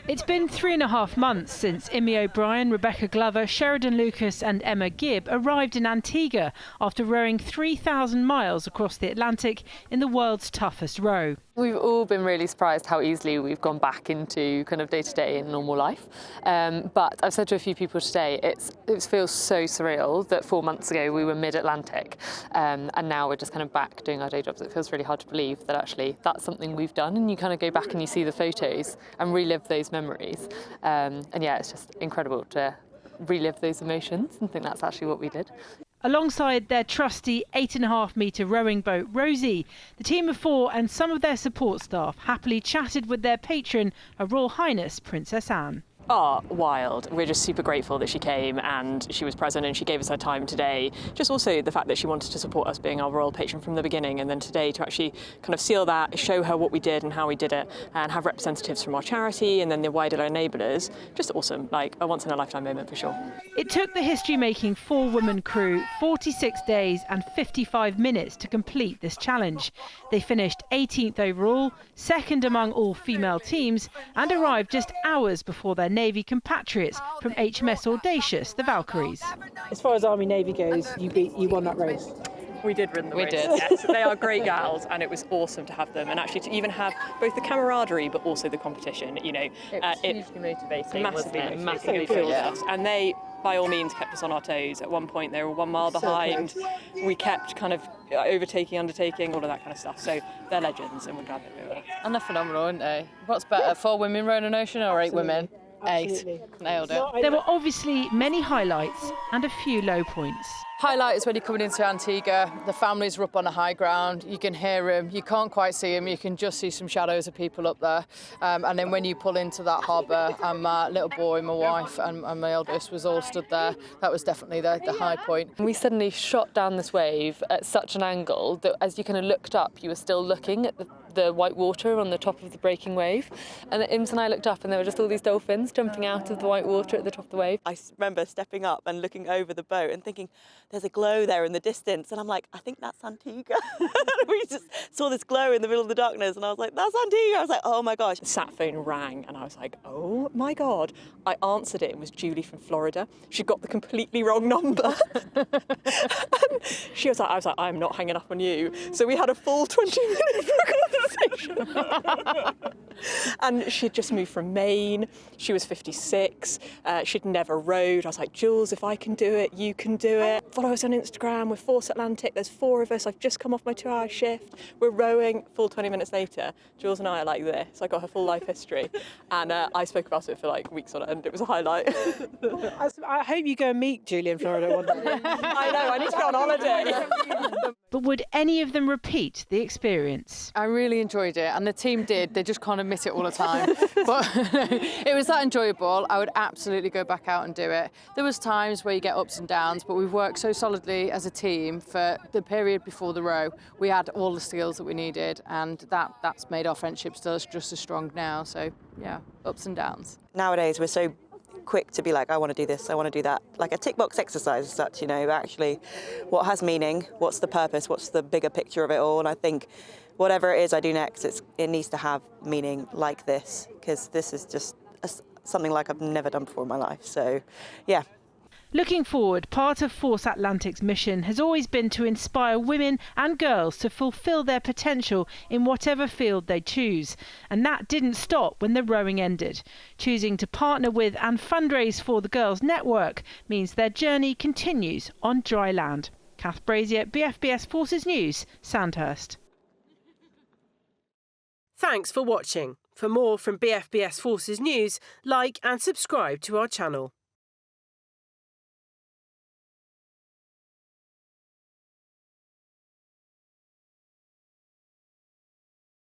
It's been 3.5 months since Imi O'Brien, Rebecca Glover, Sheridan Lucas and Emma Gibb arrived in Antigua after rowing 3,000 miles across the Atlantic in the world's toughest row. We've all been really surprised how easily we've gone back into kind of day-to-day and normal life. But I've said to a few people today, it feels so surreal that 4 months ago we were mid-Atlantic and now we're just kind of back doing our day jobs. It feels really hard to believe that actually that's something we've done, and you kind of go back and you see the photos and relive those memories. And yeah, it's just incredible to relive those emotions and think that's actually what we did. Alongside their trusty 8.5-metre rowing boat, Rosie, the team of 4 and some of their support staff happily chatted with their patron, Her Royal Highness Princess Anne. Oh, wild. We're just super grateful that she came and she was present and she gave us her time today. Just also the fact that she wanted to support us being our royal patron from the beginning, and then today to actually kind of seal that, show her what we did and how we did it, and have representatives from our charity and then the wider enablers. Just awesome, like a once in a lifetime moment for sure. It took the history-making 4-woman crew 46 days and 55 minutes to complete this challenge. They finished 18th overall, second among all female teams, and arrived just hours before their Navy compatriots from HMS Audacious, the Valkyries. As far as Army Navy goes, you won that race. We did win the race. We did. Yes, they are great gals, and it was awesome to have them, and actually to even have both the camaraderie but also the competition. You know, It's hugely motivating. massively fueled us, and they by all means kept us on our toes. At one point they were 1 mile behind. We kept kind of overtaking, undertaking, all of that kind of stuff. So they're legends, and we're glad that they were. And they're phenomenal, aren't they? What's better, 4 women rowing an ocean or 8 women? Absolutely. 8. Nailed it. There were obviously many highlights and a few low points. Highlight is when you're coming into Antigua, the families are up on a high ground, you can hear them, you can't quite see them, you can just see some shadows of people up there. And then when you pull into that harbour, and my little boy, my wife and my eldest was all stood there, that was definitely the high point. We suddenly shot down this wave at such an angle that as you kind of looked up, you were still looking at the white water on the top of the breaking wave. And Ims and I looked up and there were just all these dolphins jumping out of the white water at the top of the wave. I remember stepping up and looking over the boat and thinking, there's a glow there in the distance. And I'm like, I think that's Antigua. We just saw this glow in the middle of the darkness and I was like, that's Antigua. I was like, oh my gosh. The sat phone rang and I was like, oh my God. I answered it. It was Julie from Florida. She got the completely wrong number. And she was like, I was like, I'm not hanging up on you. So we had a full 20-minute conversation. And she'd just moved from Maine. She was 56. She'd never rowed. I was like, Jules, if I can do it, you can do it. Follow us on Instagram. We're Force Atlantic. There's 4 of us. I've just come off my 2-hour shift. We're rowing. Full 20 minutes later, Jules and I are like this. I got her full life history. And I spoke about it for like weeks on end. It was a highlight. I hope you go and meet Julie in Florida one day. I know, I need to go on holiday. But would any of them repeat the experience? I really enjoyed it, and the team did. They just can't admit it all the time. But it was that enjoyable. I would absolutely go back out and do it. There was times where you get ups and downs, but we've worked so solidly as a team for the period before the row. We had all the skills that we needed, and that's made our friendship still just as strong now. So yeah, ups and downs. Nowadays we're so quick to be like, I want to do this, I want to do that. Like a tick box exercise as such, you know, actually what has meaning, what's the purpose, what's the bigger picture of it all. And I think whatever it is I do next, it needs to have meaning like this, because this is just something like I've never done before in my life. So yeah. Looking forward, part of Force Atlantic's mission has always been to inspire women and girls to fulfil their potential in whatever field they choose. And that didn't stop when the rowing ended. Choosing to partner with and fundraise for the Girls Network means their journey continues on dry land. Kath Braizer, BFBS Forces News, Sandhurst. Thanks for watching. For more from BFBS Forces News, like and subscribe to our channel.